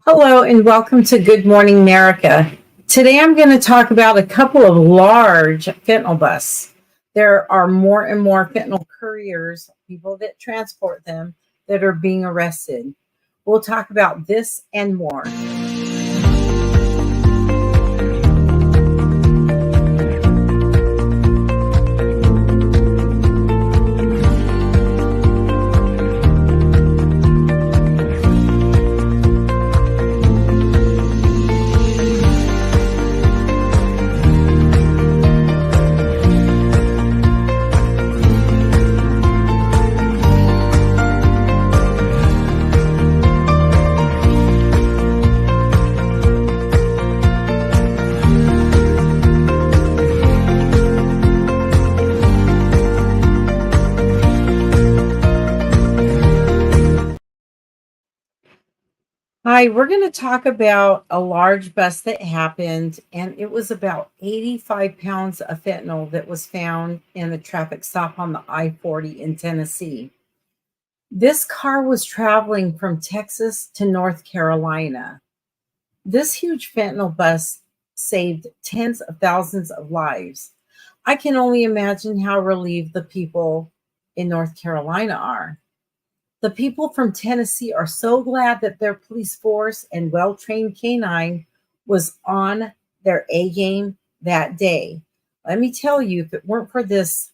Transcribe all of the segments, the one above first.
Hello and welcome to Good Morning America. Today I'm going to talk about a couple of large fentanyl busts. There are more and more fentanyl couriers, people that transport them, that are being arrested. We'll talk about this and more. Hi, we're going to talk about a large bust that happened, and it was about 85 pounds of fentanyl that was found in a traffic stop on the I-40 in Tennessee. This car was traveling from Texas to North Carolina. This huge fentanyl bust saved tens of thousands of lives. I can only imagine how relieved the people in North Carolina are. The people from Tennessee are so glad that their police force and well-trained canine was on their A game that day. Let me tell you, if it weren't for this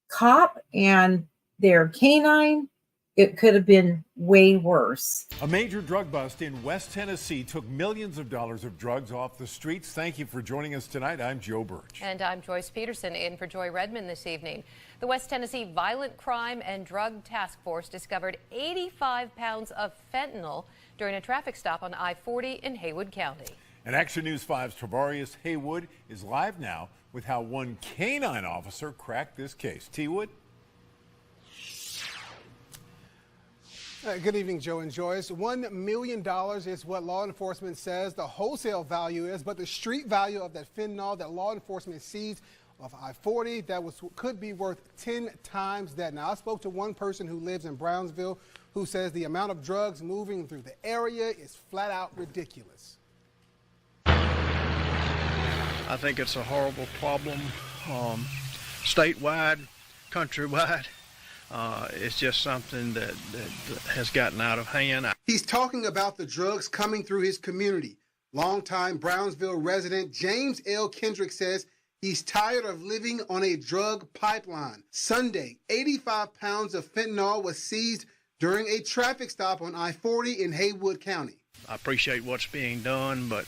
cop and their canine, it could have been way worse. A major drug bust in West Tennessee took millions of dollars of drugs off the streets. Thank you for joining us tonight. I'm Joe Birch. And I'm Joyce Peterson, in for Joy Redmond this evening. The West Tennessee Violent Crime and Drug Task Force discovered 85 pounds of fentanyl during a traffic stop on I-40 in Haywood County. And Action News 5's Travarius Haywood is live now with how one canine officer cracked this case. T-Wood? Good evening, Joe and Joyce. $1 million is what law enforcement says the wholesale value is, but the street value of that fentanyl that law enforcement seized off I-40, could be worth 10 times that. Now, I spoke to one person who lives in Brownsville who says the amount of drugs moving through the area is flat out ridiculous. I think it's a horrible problem, statewide, countrywide. It's just something that has gotten out of hand. He's talking about the drugs coming through his community. Longtime Brownsville resident James L. Kendrick says he's tired of living on a drug pipeline. Sunday, 85 pounds of fentanyl was seized during a traffic stop on I-40 in Haywood County. I appreciate what's being done, but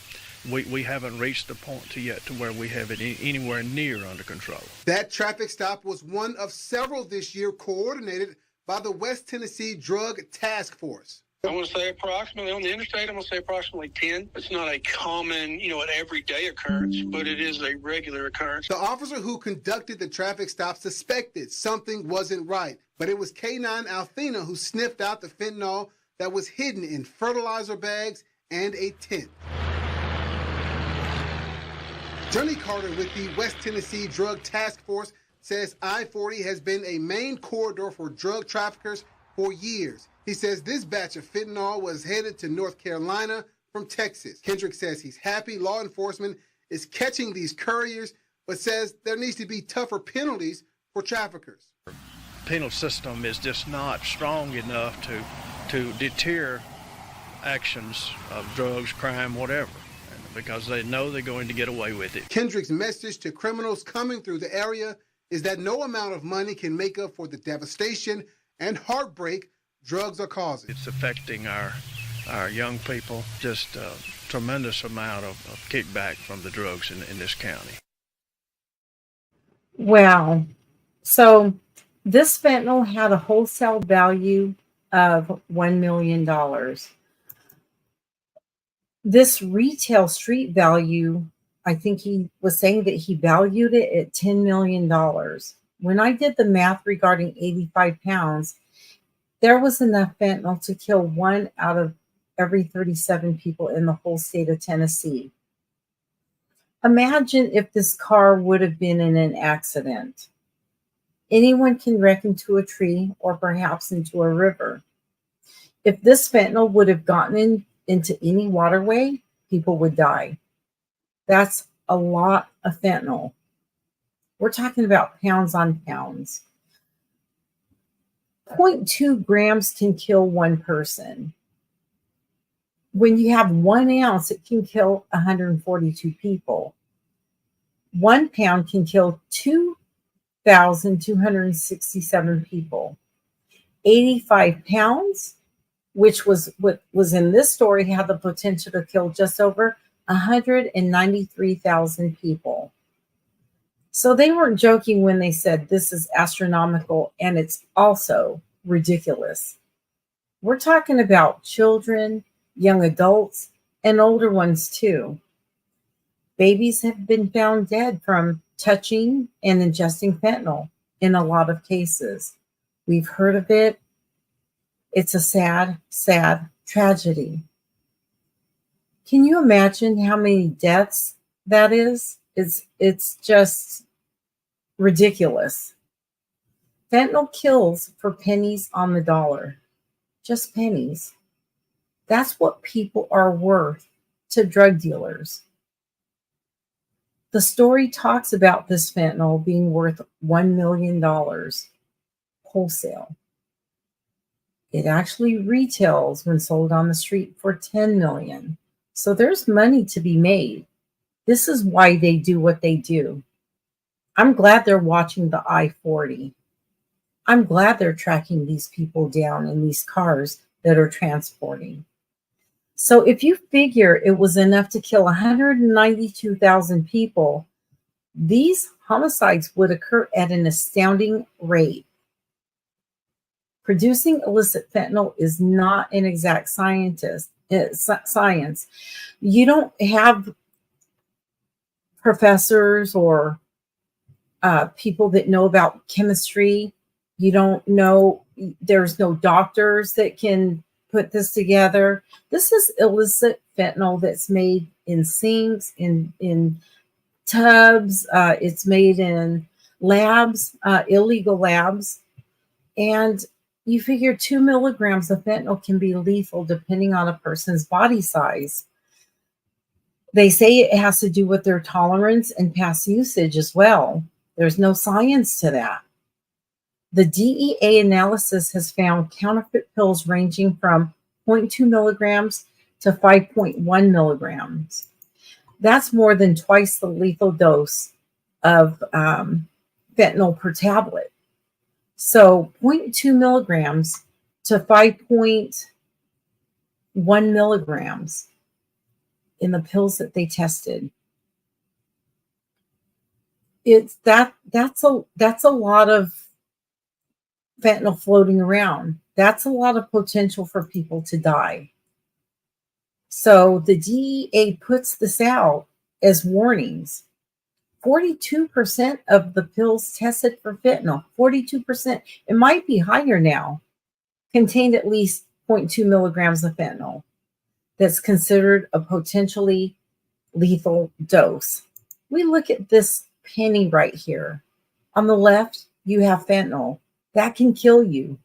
we haven't reached the point yet to where we have it anywhere near under control. That traffic stop was one of several this year coordinated by the West Tennessee Drug Task Force. I want to say approximately on the interstate, I'm going to say approximately 10. It's not a common, an everyday occurrence, but it is a regular occurrence. The officer who conducted the traffic stop suspected something wasn't right, but it was K9 Althena who sniffed out the fentanyl that was hidden in fertilizer bags and a tent. Johnny Carter with the West Tennessee Drug Task Force says I-40 has been a main corridor for drug traffickers for years. He says this batch of fentanyl was headed to North Carolina from Texas. Kendrick says he's happy law enforcement is catching these couriers, but says there needs to be tougher penalties for traffickers. The penal system is just not strong enough to deter actions of drugs, crime, whatever, because they know they're going to get away with it. Kendrick's message to criminals coming through the area is that no amount of money can make up for the devastation and heartbreak drugs are causing. It's affecting our young people, just a tremendous amount of kickback from the drugs in this county. Wow. So this fentanyl had a wholesale value of $1 million. This retail street value, I think he was saying that he valued it at $10 million. When I did the math regarding 85 pounds, there was enough fentanyl to kill 1 out of every 37 people in the whole state of Tennessee. Imagine if this car would have been in an accident. Anyone can wreck into a tree or perhaps into a river. If this fentanyl would have gotten into any waterway, people would die. That's a lot of fentanyl. We're talking about pounds on pounds. 0.2 grams can kill one person. When you have 1 ounce, it can kill 142 people. 1 pound can kill 2,267 people. 85 pounds, which was what was in this story, had the potential to kill just over 193,000 people. So they weren't joking when they said this is astronomical, and it's also ridiculous. We're talking about children, young adults, and older ones too. Babies have been found dead from touching and ingesting fentanyl in a lot of cases. We've heard of it. It's a sad, sad tragedy. Can you imagine how many deaths that is? It's just ridiculous. Fentanyl kills for pennies on the dollar. Just pennies. That's what people are worth to drug dealers. The story talks about this fentanyl being worth $1 million wholesale. It actually retails when sold on the street for $10 million. So there's money to be made. This is why they do what they do. I'm glad they're watching the I-40. I'm glad they're tracking these people down in these cars that are transporting. So if you figure it was enough to kill 192,000 people, these homicides would occur at an astounding rate. Producing illicit fentanyl is not an exact science. You don't have professors or people that know about chemistry. You don't know, there's no doctors that can put this together. This is illicit fentanyl that's made in sinks, in tubs. It's made in labs, illegal labs. And you figure 2 milligrams of fentanyl can be lethal depending on a person's body size. They say it has to do with their tolerance and past usage as well. There's no science to that. The DEA analysis has found counterfeit pills ranging from 0.2 milligrams to 5.1 milligrams. That's more than twice the lethal dose of fentanyl per tablet. So 0.2 milligrams to 5.1 milligrams in the pills that they tested. That's a lot of fentanyl floating around. That's a lot of potential for people to die. So the DEA puts this out as warnings. 42% of the pills tested for fentanyl, 42%, it might be higher now, contained at least 0.2 milligrams of fentanyl. That's considered a potentially lethal dose. We look at this penny right here. On the left, you have fentanyl. That can kill you.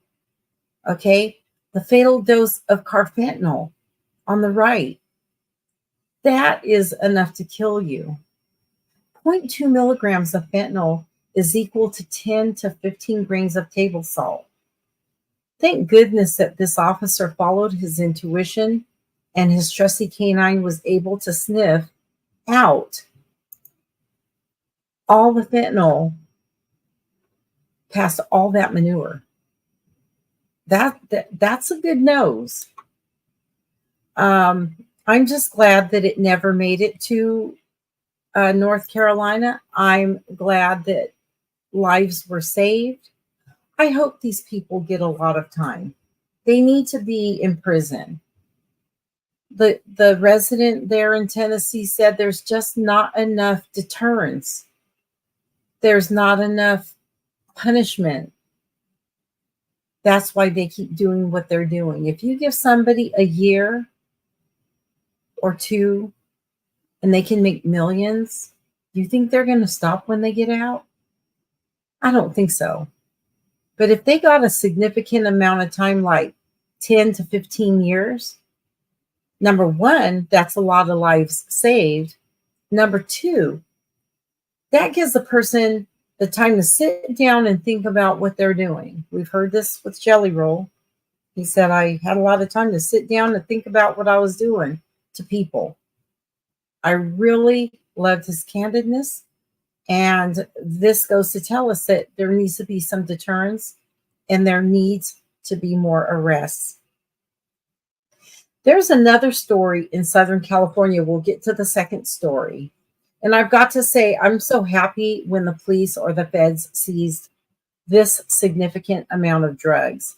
Okay? The fatal dose of carfentanil on the right. That is enough to kill you. 0.2 milligrams of fentanyl is equal to 10 to 15 grains of table salt. Thank goodness that this officer followed his intuition and his trusty canine was able to sniff out all the fentanyl past all that manure. That's a good nose. I'm just glad that it never made it to North Carolina. I'm glad that lives were saved. I hope these people get a lot of time. They need to be in prison. The resident there in Tennessee said there's just not enough deterrence. There's not enough punishment. That's why they keep doing what they're doing. If you give somebody a year or two and they can make millions, you think they're going to stop when they get out? I don't think so. But if they got a significant amount of time, like 10 to 15 years, Number one, that's a lot of lives saved. Number two, that gives the person the time to sit down and think about what they're doing. We've heard this with Jelly Roll. He said, I had a lot of time to sit down and think about what I was doing to people. I really loved his candidness. And this goes to tell us that there needs to be some deterrence and there needs to be more arrests. There's another story in Southern California. We'll get to the second story. And I've got to say, I'm so happy when the police or the feds seized this significant amount of drugs.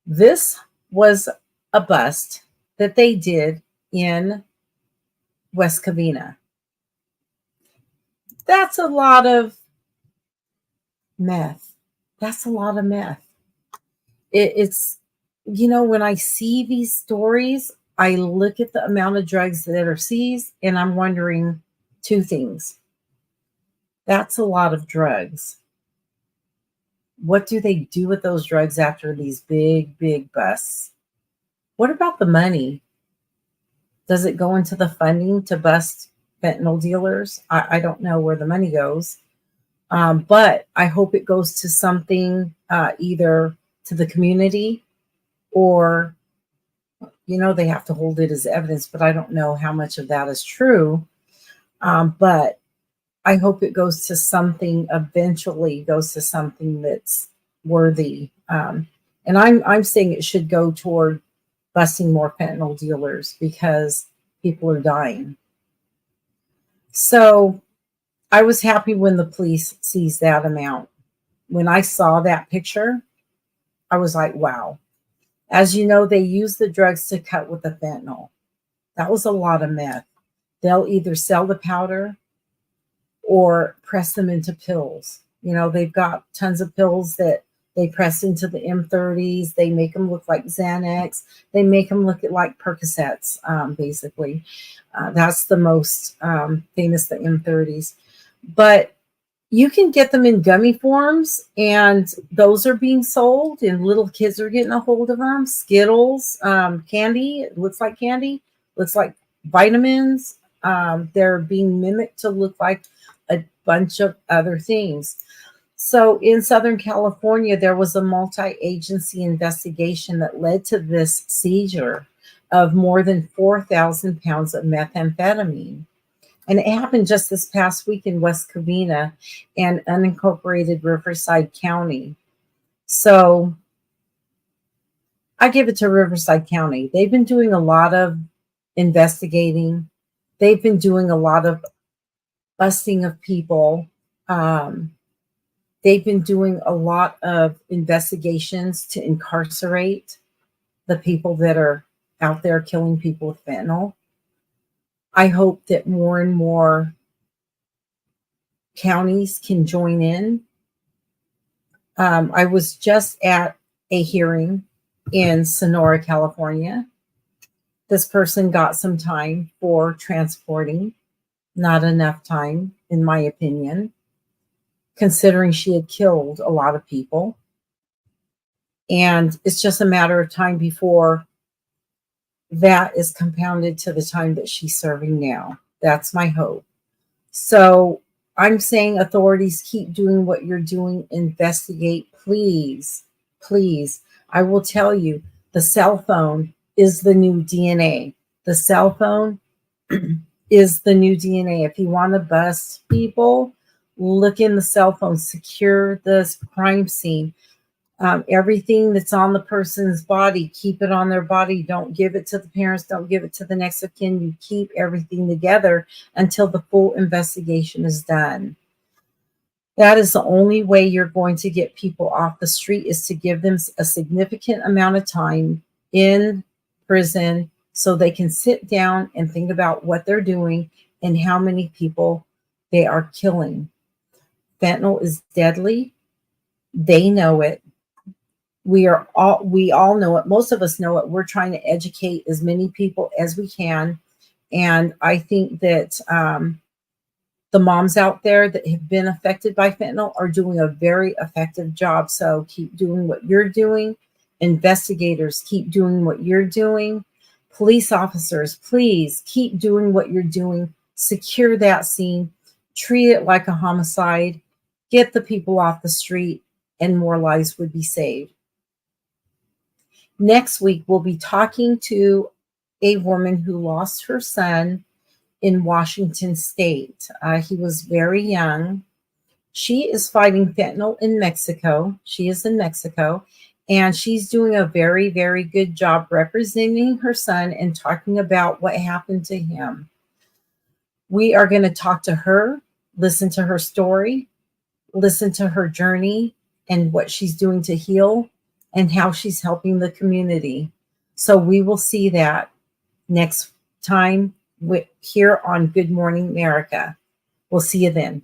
This was a bust that they did in West Covina. That's a lot of meth. That's a lot of meth. It's, you know, when I see these stories, I look at the amount of drugs that are seized and I'm wondering two things. That's a lot of drugs. What do they do with those drugs after these big, big busts? What about the money? Does it go into the funding to bust fentanyl dealers? I don't know where the money goes. But I hope it goes to something either to the community or, you know, they have to hold it as evidence, but I don't know how much of that is true. But I hope it goes to something, eventually goes to something that's worthy. And I'm saying it should go toward busting more fentanyl dealers because people are dying. So I was happy when the police seized that amount. When I saw that picture, I was like, wow. As you know, they use the drugs to cut with the fentanyl. That was a lot of meth. They'll either sell the powder or press them into pills. You know, they've got tons of pills that they press into the M30s. They make them look like Xanax. They make them look like Percocets, basically. That's the most famous, the M30s. But you can get them in gummy forms, and those are being sold, and little kids are getting a hold of them. Skittles, candy, it looks like candy, looks like vitamins. They're being mimicked to look like a bunch of other things. So in Southern California, there was a multi-agency investigation that led to this seizure of more than 4,000 pounds of methamphetamine. And it happened just this past week in West Covina and unincorporated Riverside County. So I give it to Riverside County. They've been doing a lot of investigating. They've been doing a lot of busting of people. They've been doing a lot of investigations to incarcerate the people that are out there killing people with fentanyl. I hope that more and more counties can join in. I was just at a hearing in Sonora, California. This person got some time for transporting, not enough time, in my opinion, considering she had killed a lot of people. And it's just a matter of time before that is compounded to the time that she's serving now. That's my hope. So I'm saying authorities, keep doing what you're doing. Investigate, please, please. I will tell you, the cell phone is the new DNA. The cell phone is the new DNA. If you want to bust people, look in the cell phone, secure this crime scene. Everything that's on the person's body, keep it on their body. Don't give it to the parents. Don't give it to the next of kin. You keep everything together until the full investigation is done. That is the only way you're going to get people off the street, is to give them a significant amount of time in prison so they can sit down and think about what they're doing and how many people they are killing. Fentanyl is deadly. They know it. We all know it. Most of us know it. We're trying to educate as many people as we can. And I think that the moms out there that have been affected by fentanyl are doing a very effective job. So keep doing what you're doing. Investigators, keep doing what you're doing. Police officers, please keep doing what you're doing. Secure that scene. Treat it like a homicide. Get the people off the street, and more lives would be saved. Next week, we'll be talking to a woman who lost her son in Washington State. He was very young. She is fighting fentanyl in Mexico. She is in Mexico, and she's doing a very, very good job representing her son and talking about what happened to him. We are going to talk to her, listen to her story, listen to her journey and what she's doing to heal and how she's helping the community. So we will see that next time here on Good Morning America. We'll see you then.